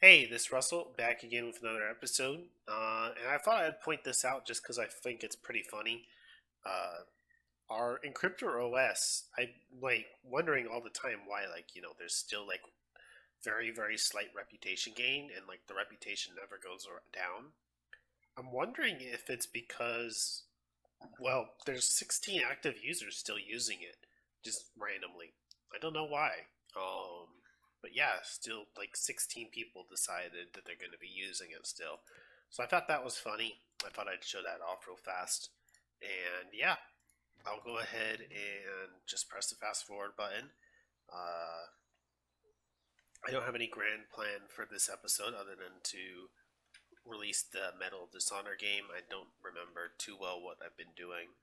Hey, this is Russell back again with another episode. And I thought I'd point this out just because I think it's pretty funny. Uh, our encryptor OS, I'm like wondering all the time why, there's still like very slight reputation gain and like the reputation never goes down. I'm wondering if it's because, well, there's 16 active users still using it just randomly. I don't know why. Um, but yeah, still like 16 people decided that they're going to be using it still. So I thought that was funny. I thought I'd show that off real fast. And yeah, I'll go ahead and just press the fast forward button. Uh, I don't have any grand plan for this episode other than to release the Medal of Dishonor game. I don't remember too well what I've been doing.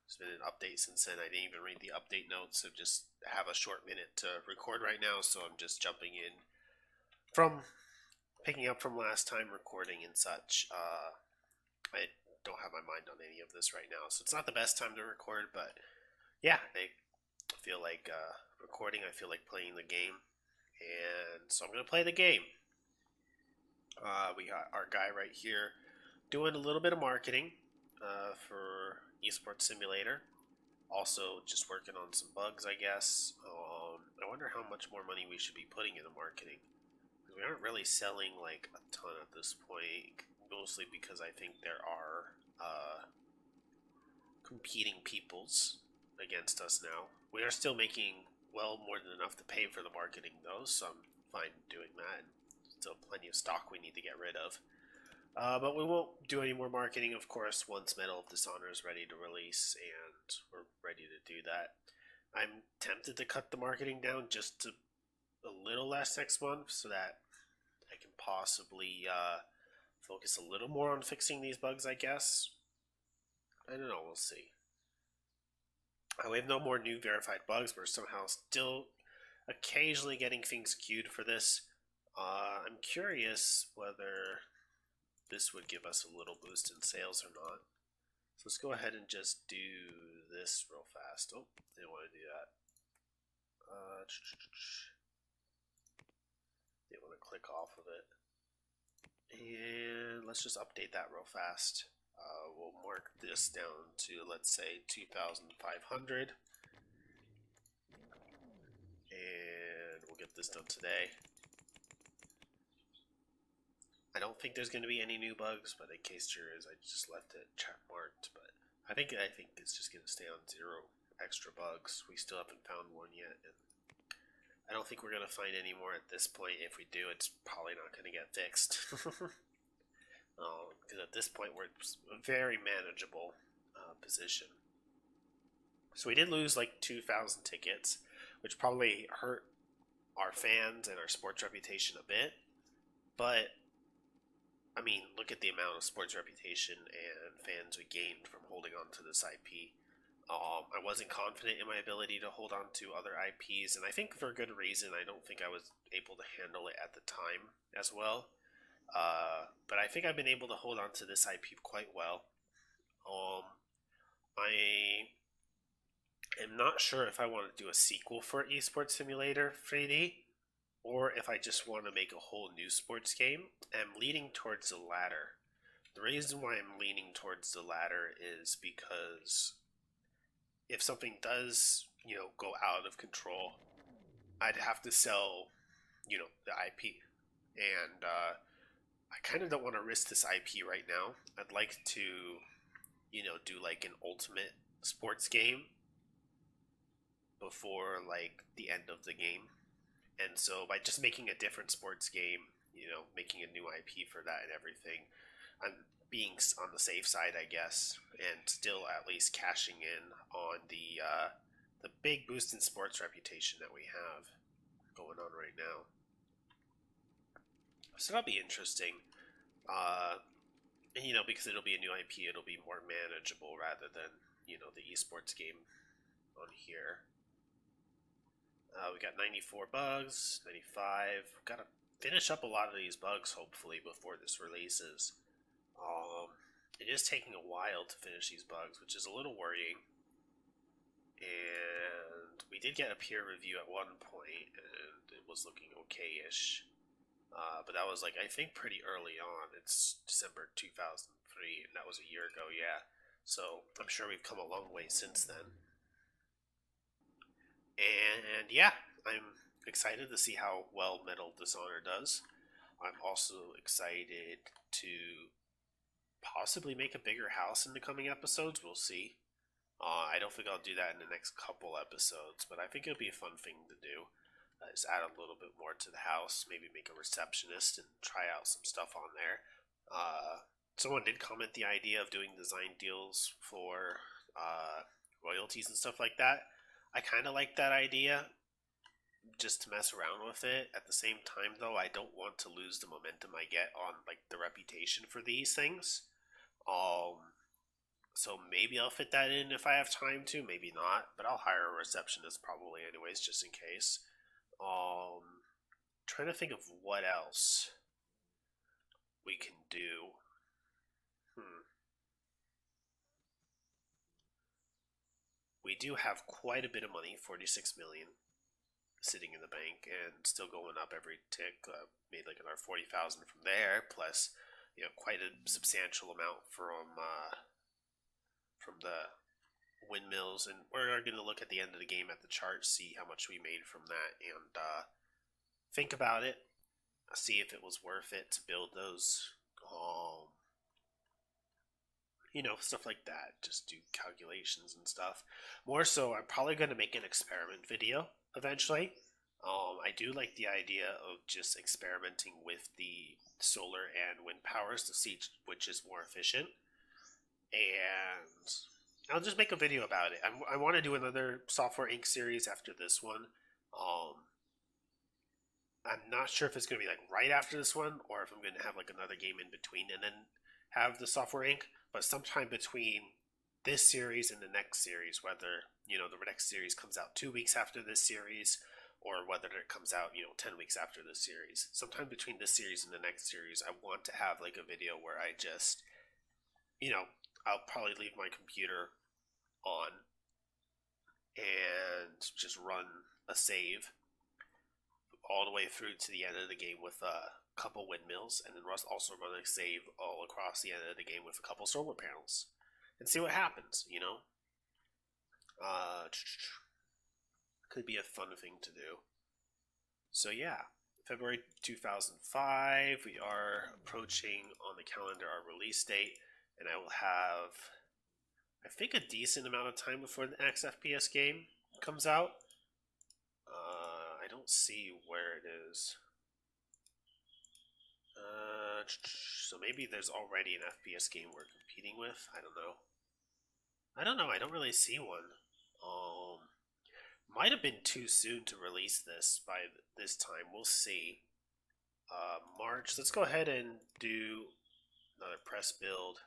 There's been an update since then. I didn't even read the update notes, so just have a short minute to record right now. So I'm just jumping in from picking up from last time recording and such. I don't have my mind on any of this right now, so it's not the best time to record. But yeah, I feel like recording. I feel like playing the game, and so I'm gonna play the game. We got our guy right here doing a little bit of marketing for Esports Simulator. Also, just working on some bugs, I guess. I wonder how much more money we should be putting into marketing. We aren't really selling like a ton at this point, mostly because I think there are competing peoples against us now. We are still making well more than enough to pay for the marketing, though, so I'm fine doing that. Still plenty of stock we need to get rid of. But we won't do any more marketing, of course, once Medal of Dishonor is ready to release, and we're ready to do that. I'm tempted to cut the marketing down just to a little less next month so that I can possibly focus a little more on fixing these bugs, I guess. I don't know, we'll see. We have no more new verified bugs. We're somehow still occasionally getting things queued for this. I'm curious whether this would give us a little boost in sales or not. So let's go ahead and just do this real fast. Oh, didn't want to do that. Didn't want to click off of it. And let's just update that real fast. We'll mark this down to, let's say, 2,500. And we'll get this done today. I don't think there's going to be any new bugs, but in case there is, I just left it check marked. But I think it's just going to stay on 0 extra bugs. We still haven't found one yet, and I don't think we're going to find any more at this point. If we do, it's probably not going to get fixed. Because at this point, we're a very manageable position. So we did lose like 2,000 tickets, which probably hurt our fans and our sports reputation a bit. But I mean, look at the amount of sports reputation and fans we gained from holding on to this IP. I wasn't confident in my ability to hold on to other IPs, and I think for good reason. I don't think I was able to handle it at the time as well. But I think I've been able to hold on to this IP quite well. Um, I am not sure if I want to do a sequel for Esports Simulator 3D or if I just want to make a whole new sports game. I'm leaning towards the latter. The reason why I'm leaning towards the latter is because if something does, go out of control, I'd have to sell, the IP. And I kind of don't want to risk this IP right now. I'd like to, do like an ultimate sports game before like the end of the game. And so by just making a different sports game, making a new IP for that and everything, I'm being on the safe side, I guess, and still at least cashing in on the big boost in sports reputation that we have going on right now. So that'll be interesting. And because it'll be a new IP, it'll be more manageable rather than the esports game on here. We got 94 bugs, 95. We've got to finish up a lot of these bugs, hopefully, before this releases. It is taking a while to finish these bugs, which is a little worrying. And we did get a peer review at one point, and it was looking okay-ish. But that was like I think pretty early on. It's December 2003, and that was a year ago. Yeah, so I'm sure we've come a long way since then. And yeah, I'm excited to see how well Metal Dishonor does. I'm also excited to possibly make a bigger house in the coming episodes. We'll see. I don't think I'll do that in the next couple episodes, but I think it'll be a fun thing to do. Just add a little bit more to the house, maybe make a receptionist and try out some stuff on there. Someone did comment the idea of doing design deals for royalties and stuff like that. I kind of like that idea just to mess around with it. At the same time, though, I don't want to lose the momentum I get on like the reputation for these things. So maybe I'll fit that in if I have time to. Maybe not, but I'll hire a receptionist probably anyways, just in case. Trying to think of what else we can do. Hmm. We do have quite a bit of money, 46 million, sitting in the bank and still going up every tick. Made like another 40,000 from there, plus quite a substantial amount from the windmills. And we're going to look at the end of the game at the chart, see how much we made from that, and think about it, see if it was worth it to build those. Stuff like that. Just do calculations and stuff. More so, I'm probably going to make an experiment video eventually. I do like the idea of just experimenting with the solar and wind powers to see which is more efficient. And I'll just make a video about it. I want to do another Software Inc. series after this one. I'm not sure if it's going to be like right after this one or if I'm going to have like another game in between and then have the Software Inc. But sometime between this series and the next series, whether the next series comes out 2 weeks after this series or whether it comes out 10 weeks after this series, sometime between this series and the next series, I want to have like a video where I just I'll probably leave my computer on and just run a save all the way through to the end of the game with a couple windmills, and then Russ also run a save all across the end of the game with a couple solar panels, and see what happens. Could be a fun thing to do. So yeah, February 2005. We are approaching on the calendar our release date, and I will have, I think, a decent amount of time before the next FPS game comes out. I don't see where it is. So maybe there's already an FPS game we're competing with. I don't know. I don't really see one. Might have been too soon to release this by this time. We'll see. March. Let's go ahead and do another press build.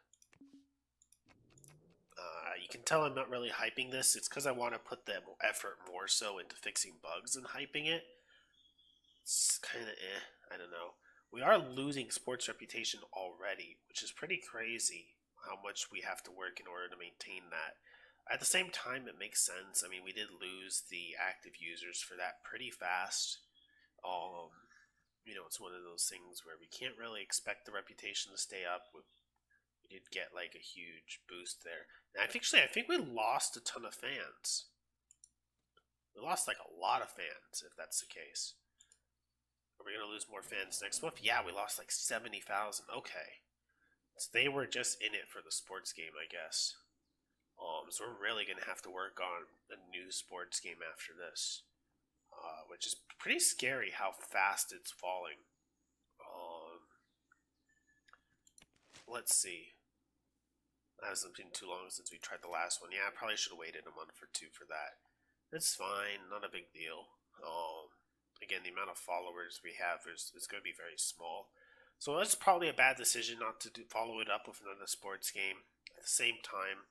You can tell I'm not really hyping this. It's because I want to put the effort more so into fixing bugs than hyping it. It's kind of I don't know. We are losing sports reputation already, which is pretty crazy how much we have to work in order to maintain that. At the same time, it makes sense. I mean, we did lose the active users for that pretty fast. It's one of those things where we can't really expect the reputation to stay up. We did get like a huge boost there. And I think we lost a ton of fans. We lost like a lot of fans, if that's the case. Are we going to lose more fans next month? Yeah, we lost like 70,000. Okay. So they were just in it for the sports game, I guess. So we're really going to have to work on a new sports game after this. Which is pretty scary how fast it's falling. Let's see. It hasn't been too long since we tried the last one. Yeah, I probably should have waited a month or two for that. It's fine, not a big deal. Again, the amount of followers we have is going to be very small. So that's probably a bad decision not to follow it up with another sports game. At the same time,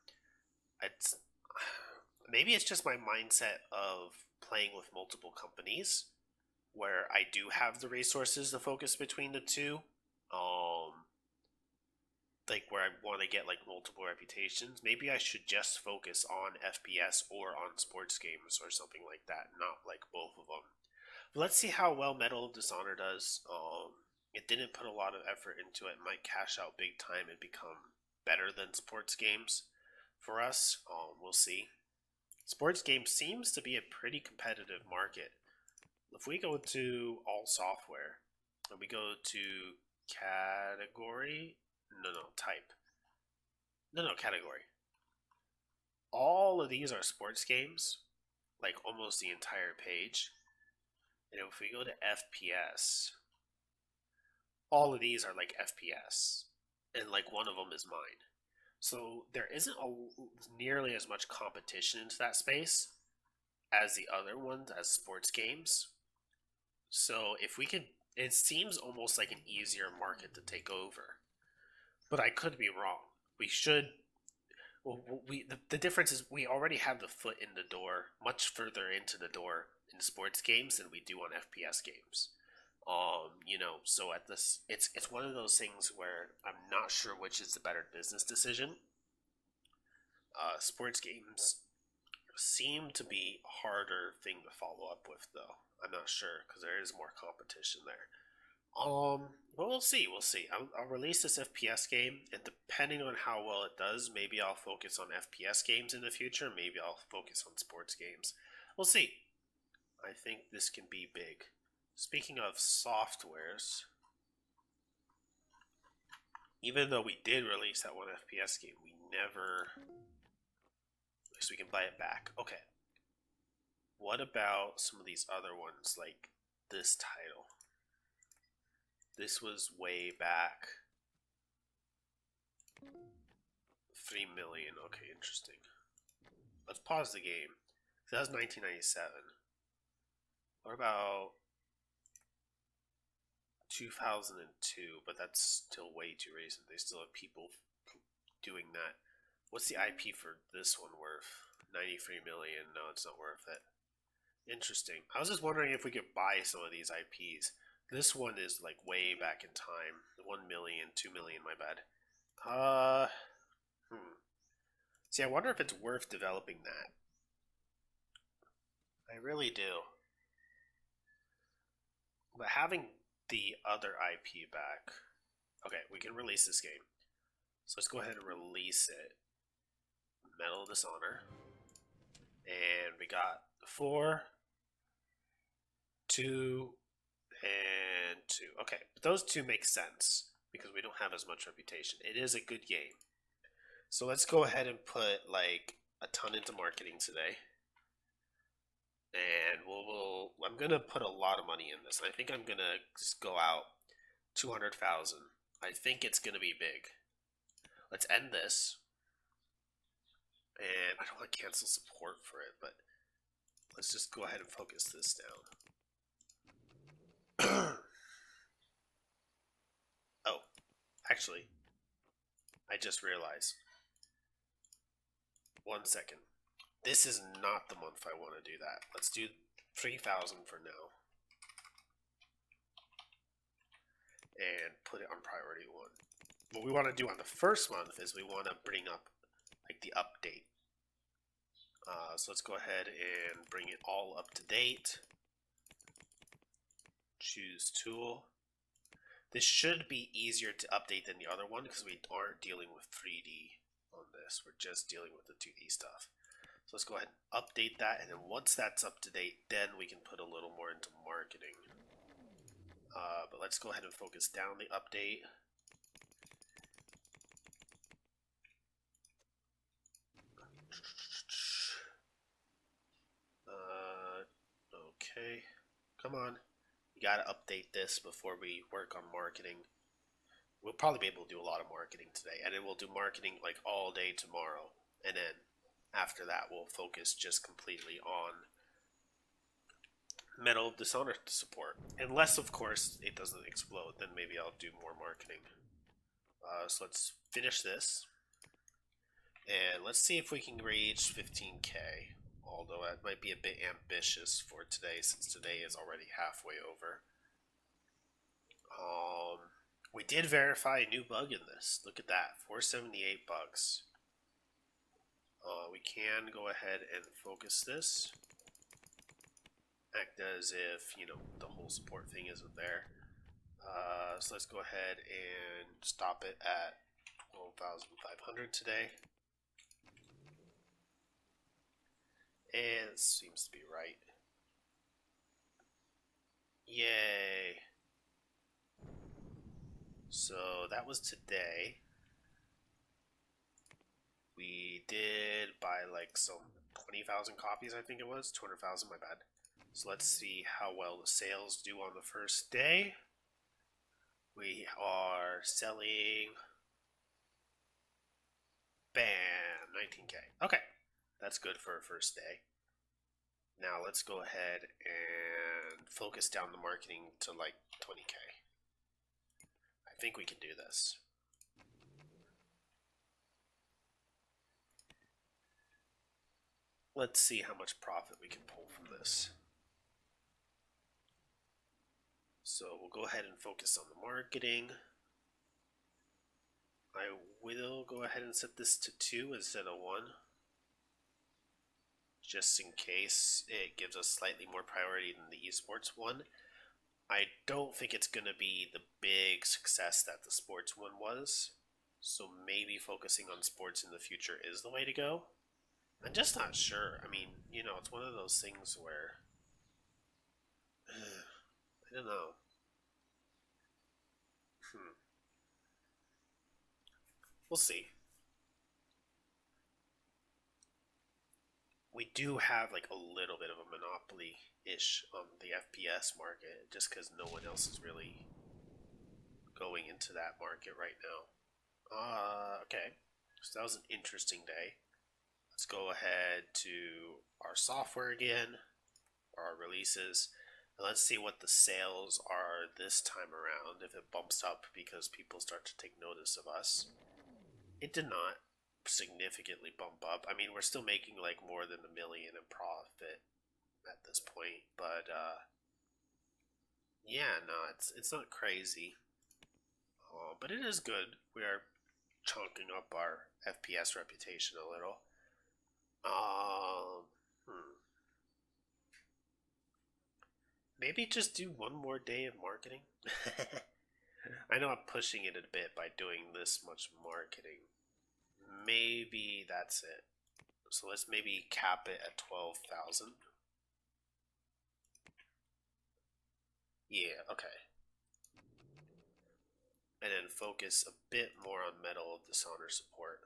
maybe it's just my mindset of playing with multiple companies where I do have the resources to focus between the two. Like where I want to get like multiple reputations. Maybe I should just focus on FPS or on sports games or something like that, not like both of them. But let's see how well Medal of Dishonor does. didn't put a lot of effort into it, might cash out big time and become better than sports games for us. We'll see. Sports games seems to be a pretty competitive market. If we go to all software and we go to category, type, category. All of these are sports games, like almost the entire page. And if we go to FPS, all of these are like FPS, and like one of them is mine. So there isn't nearly as much competition into that space as the other ones as sports games. So if we could, it seems almost like an easier market to take over. But I could be wrong. We should. Well, the difference is we already have the foot in the door, much further into the door in sports games than we do on FPS games. So at this, it's one of those things where I'm not sure which is the better business decision. Sports games seem to be a harder thing to follow up with, though. I'm not sure because there is more competition there. But we'll see. We'll see. I'll release this FPS game, and depending on how well it does, maybe I'll focus on FPS games in the future. Maybe I'll focus on sports games. We'll see. I think this can be big. Speaking of softwares, even though we did release that one FPS game, we never. At least we can buy it back. Okay. What about some of these other ones, like this title? This was way back. 3 million. Okay, interesting. Let's pause the game. So that was 1997. What about 2002? But that's still way too recent. They still have people doing that. What's the IP for this one worth? 93 million. No, it's not worth it. Interesting. I was just wondering if we could buy some of these IPs. This one is like way back in time. 1 million, 2 million, my bad. See, I wonder if it's worth developing that. I really do. But having the other IP back. Okay, we can release this game. So let's go ahead and release it. Medal of Dishonor. And we got 4, 2, and 2. Okay, but those two make sense because we don't have as much reputation. It is a good game. So let's go ahead and put like a ton into marketing today. And I'm gonna put a lot of money in this. I think I'm gonna just go out 200,000. I think it's gonna be big. Let's end this. And I don't want to cancel support for it, but let's just go ahead and focus this down. Oh, actually, I just realized. 1 second. This is not the month I want to do that. Let's do 3,000 for now. And put it on priority 1. What we want to do on the first month is we want to bring up like the update. So let's go ahead and bring it all up to date. Choose tool. This should be easier to update than the other one because we aren't dealing with 3D on this. We're just dealing with the 2D stuff. So let's go ahead and update that, and then once that's up to date, then we can put a little more into marketing. But let's go ahead and focus down the update. Okay, come on. We gotta update this before we work on marketing. We'll probably be able to do a lot of marketing today, and then we'll do marketing like all day tomorrow, and then after that we'll focus just completely on Medal of Dishonor support. Unless, of course, it doesn't explode, then maybe I'll do more marketing. So let's finish this. And let's see if we can reach 15K. Although that might be a bit ambitious for today, since today is already halfway over. We did verify a new bug in this. Look at that, 478 bugs. We can go ahead and focus this. Act as if, the whole support thing isn't there. So let's go ahead and stop it at 12,500 today. And it seems to be right. Yay. So that was today. We did buy like some 20,000 copies, I think it was. 200,000, my bad. So let's see how well the sales do on the first day. We are selling, bam, 19K. Okay, that's good for a first day. Now let's go ahead and focus down the marketing to like 20K. I think we can do this. Let's see how much profit we can pull from this. So we'll go ahead and focus on the marketing. I will go ahead and set this to 2 instead of 1. Just in case it gives us slightly more priority than the esports one. I don't think it's going to be the big success that the sports one was. So maybe focusing on sports in the future is the way to go. I'm just not sure. I mean, it's one of those things where I don't know. We'll see. We do have like a little bit of a monopoly-ish on the FPS market, just because no one else is really going into that market right now. Okay. So that was an interesting day. Let's go ahead to our software again, or our releases, and let's see what the sales are this time around, if it bumps up because people start to take notice of us. It did not significantly bump up. I mean, we're still making like more than $1 million in profit at this point, but yeah, no, it's not crazy, but it is good. We are chunking up our FPS reputation a little. Um, hmm. Maybe just do one more day of marketing. I know I'm pushing it a bit by doing this much marketing. Maybe that's it. So let's maybe cap it at 12,000. Yeah, okay. And then focus a bit more on Medal of Dishonor support.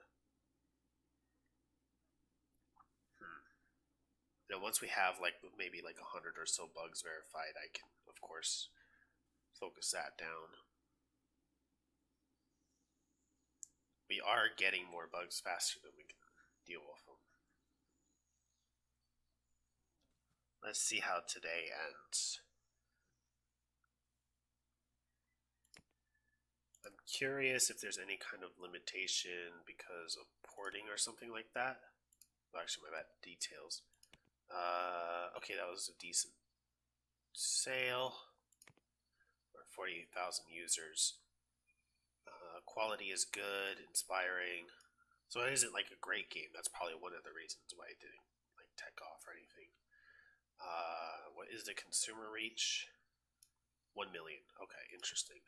Now, once we have like maybe like 100 or so bugs verified, I can, of course, focus that down. We are getting more bugs faster than we can deal with them. Let's see how today ends. I'm curious if there's any kind of limitation because of porting or something like that. Well, actually, my bad. Details. Okay, that was a decent sale. Or 48,000 users. Quality is good, inspiring. So it isn't like a great game. That's probably one of the reasons why it didn't like tech off or anything. What is the consumer reach? 1 million. Okay, interesting.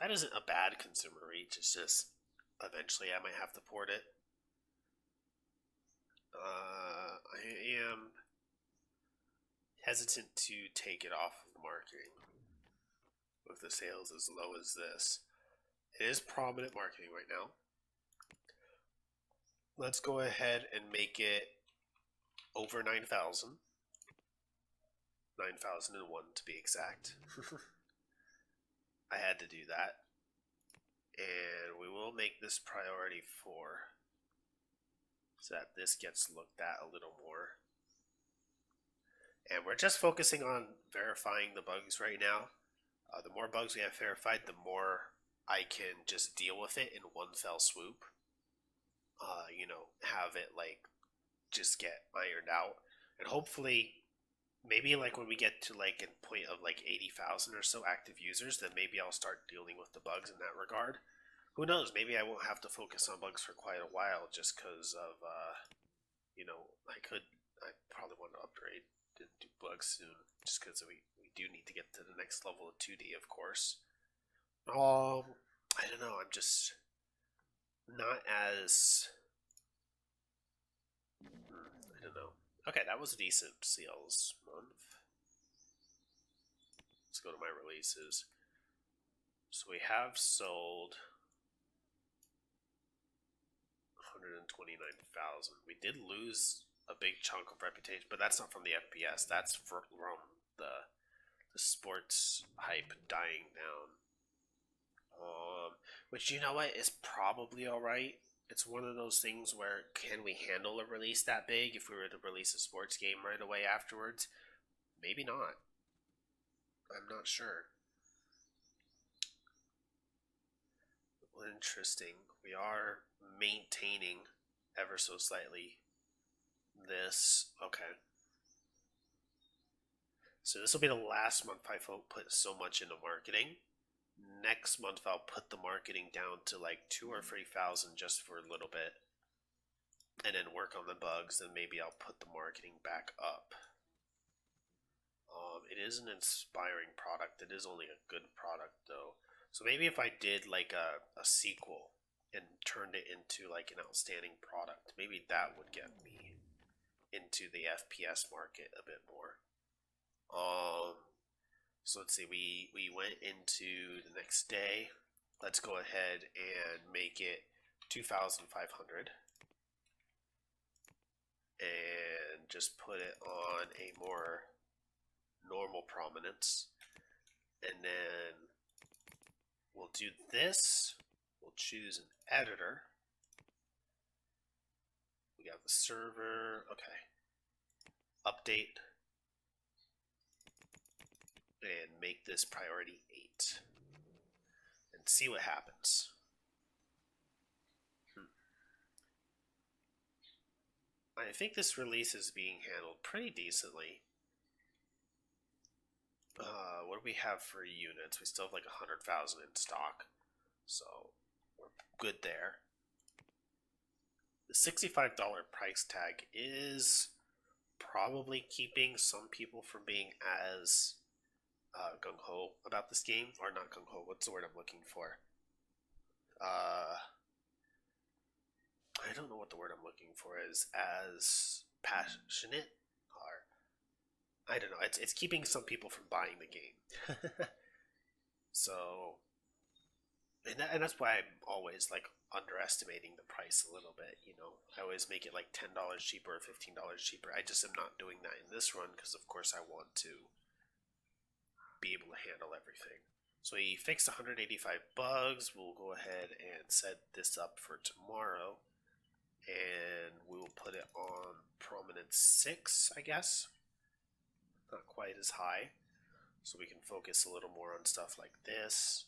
That isn't a bad consumer reach. It's just eventually I might have to port it. I am hesitant to take it off of marketing with the sales as low as this. It is prominent marketing right now. Let's go ahead and make it over 9,000. 9,001 to be exact. I had to do that. And we will make this priority 4 so that this gets looked at a little more. And we're just focusing on verifying the bugs right now. The more bugs we have verified, the more I can just deal with it in one fell swoop. Have it like just get ironed out. And hopefully, maybe like when we get to like a point of like 80,000 or so active users, then maybe I'll start dealing with the bugs in that regard. Who knows? Maybe I won't have to focus on bugs for quite a while just because of, I probably want to upgrade to do bugs soon just because we do need to get to the next level of 2D, of course. I don't know. I'm just not as. I don't know. Okay, that was a decent sales month. Let's go to my releases. So we have sold 129,000. We did lose a big chunk of reputation, but that's not from the FPS. That's from the sports hype dying down. Which, you know what, is probably alright. It's one of those things where, can we handle a release that big if we were to release a sports game right away afterwards? Maybe not. I'm not sure. Well, interesting. We are maintaining ever so slightly this. Okay. So this will be the last month I put so much into marketing. Next month I'll put the marketing down to like 2 or 3,000 just for a little bit, and then work on the bugs. Then maybe I'll put the marketing back up. It is an inspiring product. It is only a good product though. So maybe if I did like a sequel and turned it into like an outstanding product, maybe that would get me into the FPS market a bit more. So let's see, we went into the next day. Let's go ahead and make it 2,500. And just put it on a more normal prominence. And then we'll do this. We'll choose an editor. We got the server. Okay. Update. And make this priority 8 and see what happens. I think this release is being handled pretty decently. What do we have for units? We still have like 100,000 in stock, so we're good there. The $65 price tag is probably keeping some people from being as gung-ho about this game, or not gung-ho, what's the word I'm looking for? I don't know what the word I'm looking for is, as passionate, or I don't know, it's keeping some people from buying the game. So, and that's why I'm always like underestimating the price a little bit, you know. I always make it like $10 cheaper or $15 cheaper. I just am not doing that in this run because of course I want to be able to handle everything. So we fixed 185 bugs. We'll go ahead and set this up for tomorrow, and we will put it on prominence 6, I guess. Not quite as high, so we can focus a little more on stuff like this.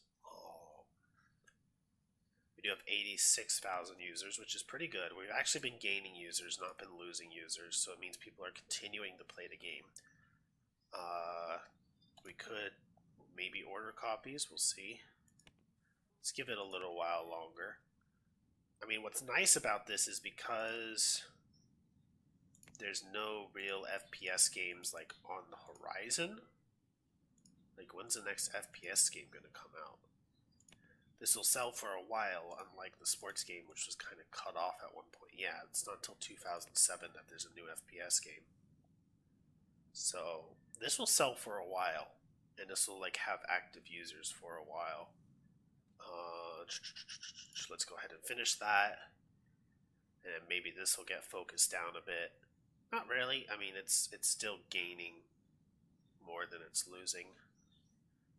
We do have 86,000 users, which is pretty good. We've actually been gaining users, not been losing users, so it means people are continuing to play the game. We could maybe order copies, we'll see. Let's give it a little while longer. I mean, what's nice about this is because there's no real FPS games like on the horizon. Like, when's the next FPS game gonna come out? This will sell for a while, unlike the sports game, which was kind of cut off at one point. Yeah, it's not until 2007 that there's a new FPS game. So this will sell for a while, and this will like have active users for a while. Let's go ahead and finish that, and maybe this will get focused down a bit. Not really. I mean, it's still gaining more than it's losing,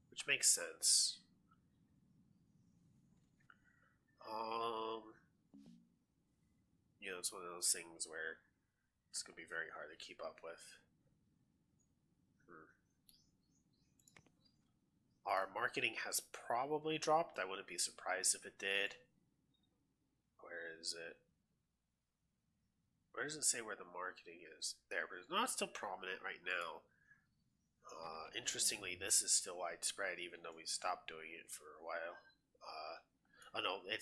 which makes sense. You know, it's one of those things where it's gonna be very hard to keep up with. Our marketing has probably dropped. I wouldn't be surprised if it did. Where is it? Where does it say where the marketing is? There, but it's not still prominent right now. Interestingly, this is still widespread, even though we stopped doing it for a while. Oh no, it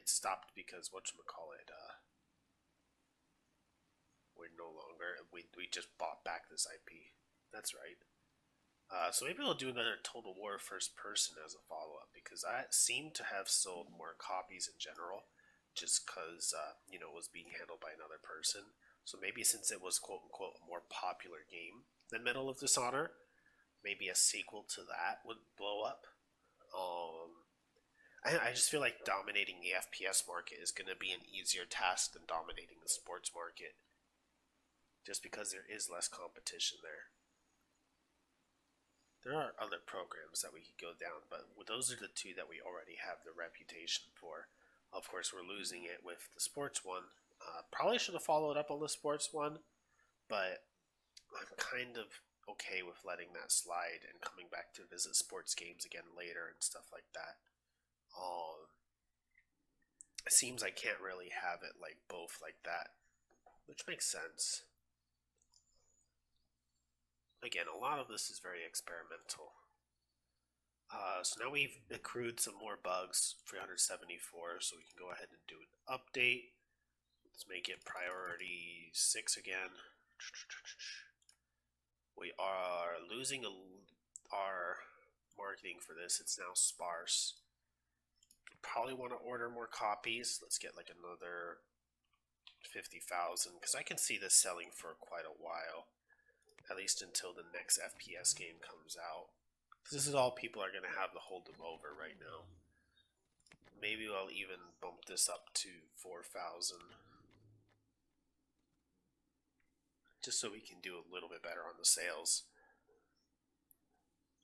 stopped because whatchamacallit, we're no longer, we just bought back this IP. That's right. So maybe we'll do another Total War first person as a follow up because I seem to have sold more copies in general, just because it was being handled by another person. So maybe since it was quote unquote a more popular game than Medal of Dishonor, maybe a sequel to that would blow up. I just feel like dominating the FPS market is going to be an easier task than dominating the sports market, just because there is less competition there. There are other programs that we could go down, but those are the two that we already have the reputation for. Of course, we're losing it with the sports one. Probably should have followed up on the sports one, but I'm kind of okay with letting that slide and coming back to visit sports games again later and stuff like that. It seems I can't really have it like both like that, which makes sense. Again, a lot of this is very experimental. So now we've accrued some more bugs, 374, so we can go ahead and do an update. Let's make it priority 6 again. We are losing our marketing for this. It's now sparse. Probably want to order more copies. Let's get like another 50,000 because I can see this selling for quite a while, at least until the next FPS game comes out. This is all people are going to have to hold them over right now. Maybe I'll even bump this up to 4,000. Just so we can do a little bit better on the sales.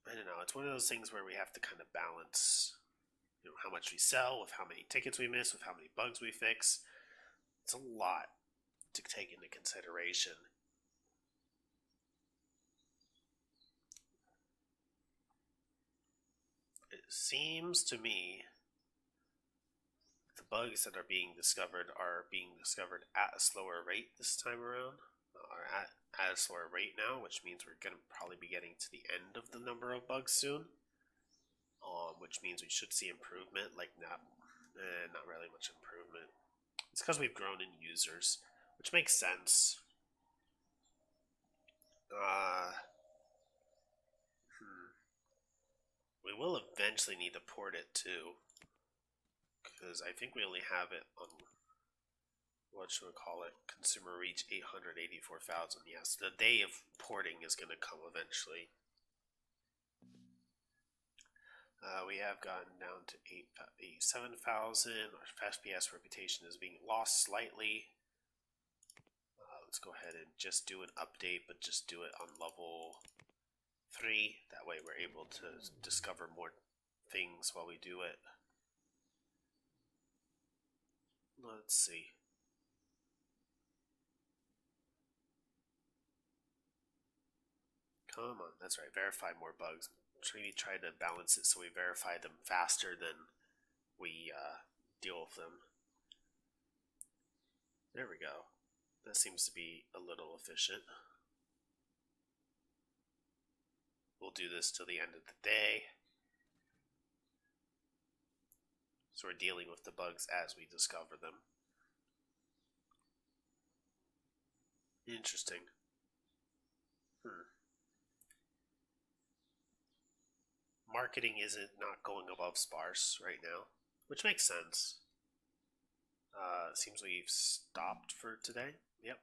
I don't know, it's one of those things where we have to kind of balance how much we sell with how many tickets we miss, with how many bugs we fix. It's a lot to take into consideration. It seems to me the bugs that are being discovered at a slower rate this time around, or at a slower rate now, which means we're going to probably be getting to the end of the number of bugs soon. Which means we should see improvement, like not really much improvement. It's because we've grown in users, which makes sense. We will eventually need to port it too, because I think we only have it on, what should we call it, consumer reach 884,000. Yes, the day of porting is going to come eventually. We have gotten down to 7,000. Our FPS reputation is being lost slightly. Let's go ahead and just do an update, but just do it on level 3. That way we're able to discover more things while we do it. Let's see. Come on, that's right, verify more bugs. We try to balance it so we verify them faster than we deal with them. There we go. That seems to be a little efficient. We'll do this till the end of the day. So we're dealing with the bugs as we discover them. Interesting. Marketing isn't not going above sparse right now, which makes sense. Seems we've stopped for today. Yep.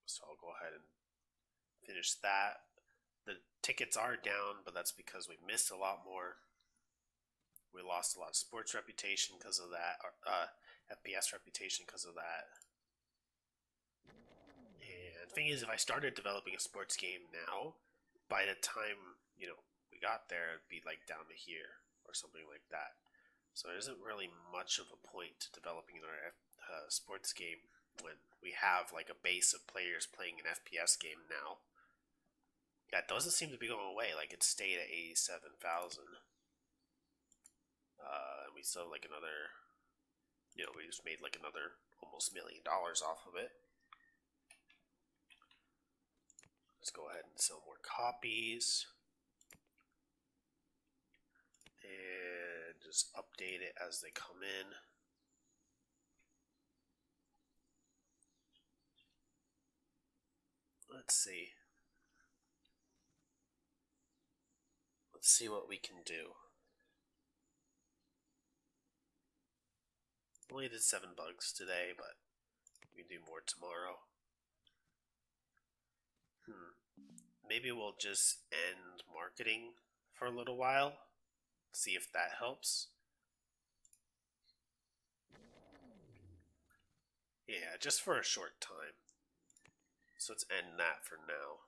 So I'll go ahead and finish that. The tickets are down, but that's because we missed a lot more. We lost a lot of sports reputation because of that, or FPS reputation because of that. And the thing is, if I started developing a sports game now, by the time we got there, it'd be like down to here or something like that. So there isn't really much of a point to developing another sports game when we have like a base of players playing an FPS game now. Yeah, it doesn't seem to be going away. Like it stayed at 87,000. And we still have like another, we just made like another almost $1 million off of it. Let's go ahead and sell more copies. And just update it as they come in. Let's see. Let's see what we can do. Only did 7 bugs today, but we can do more tomorrow. Maybe we'll just end marketing for a little while. See if that helps. Yeah, just for a short time. So let's end that for now.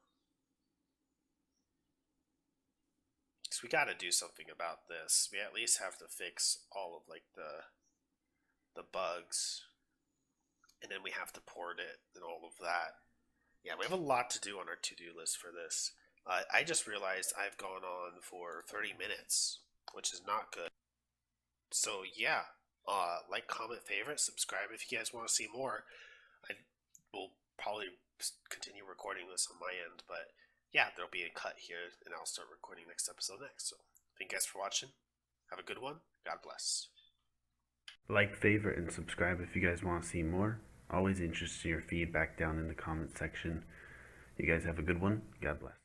Because we gotta do something about this. We at least have to fix all of like the bugs. And then we have to port it and all of that. Yeah, we have a lot to do on our to-do list for this. I just realized I've gone on for 30 minutes, which is not good. So yeah, like, comment, favorite, subscribe if you guys want to see more. I will probably continue recording this on my end, but yeah, there'll be a cut here, and I'll start recording next episode next. So thank you guys for watching. Have a good one. God bless. Like, favorite, and subscribe if you guys want to see more. Always interested in your feedback down in the comment section. You guys have a good one. God bless.